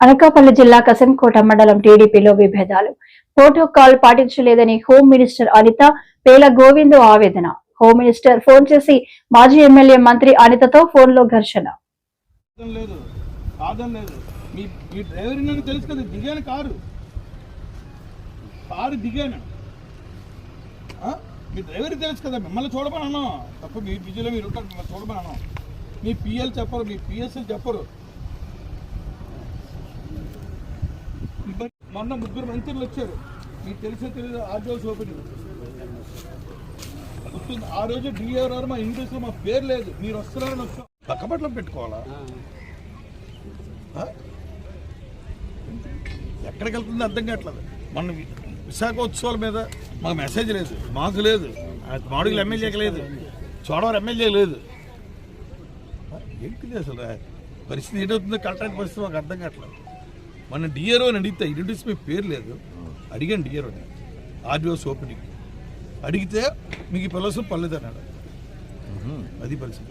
అనకాపల్లి జిల్లా కసింకోట మండలం టీడీపీలో విభేదాలు. ప్రోటోకాల్ పాటించలేదని హోం మినిస్టర్ అనిత, పేల గోవిందు ఆవేదన. హోం మినిస్టర్ ఫోన్ చేసి మాజీ ఎమ్మెల్యే మంత్రి అనితతో ఫోన్లో ఘర్షణ. మీ డ్రైవర్ తెలుసు కదా, మిమ్మల్ని చూడమన్నా తప్ప మీ బిజీలో మీరు ఉంటారు, మిమ్మల్ని చూడమన్నా. మీ పిఎల్ చెప్పరు, మీ పిఎస్ఎల్ చెప్పరు. మొన్న 3 మంత్రులు వచ్చారు, మీకు తెలిసే తెలియదు. ఆర్డీఓస్ ఓపెనింగ్ వస్తుంది. ఆ రోజు డిఆర్ఆర్ మా ఇంగ్లీష్లో మా పేరు లేదు, మీరు వస్తున్నారని వచ్చాం. పక్కపట్ల పెట్టుకోవాలా? ఎక్కడికి వెళ్తుందో అర్థం కావట్లేదు. మన విశాఖ ఉత్సవాల మీద మాకు మెసేజ్ లేదు, మాకు లేదు, మాడుగులు ఎమ్మెల్యేకి లేదు, చోడవరం ఎమ్మెల్యే లేదు. ఏంటిది అసలు పరిస్థితి? ఏంటవుతుందో కరెక్ట్ పరిస్థితి మాకు అర్థం కావట్లేదు. మన డిఆర్ఓ అని అడిగితే ఇన్స్టిట్యూట్స్ మీ పేరు లేదు. అడిగాను డిఆర్ఓని, ఆర్డీఓస్ ఓపెనింగ్ అడిగితే మీకు ఈ పిల్లలు పర్లేదు అన్నాడు. అది పరిస్థితి.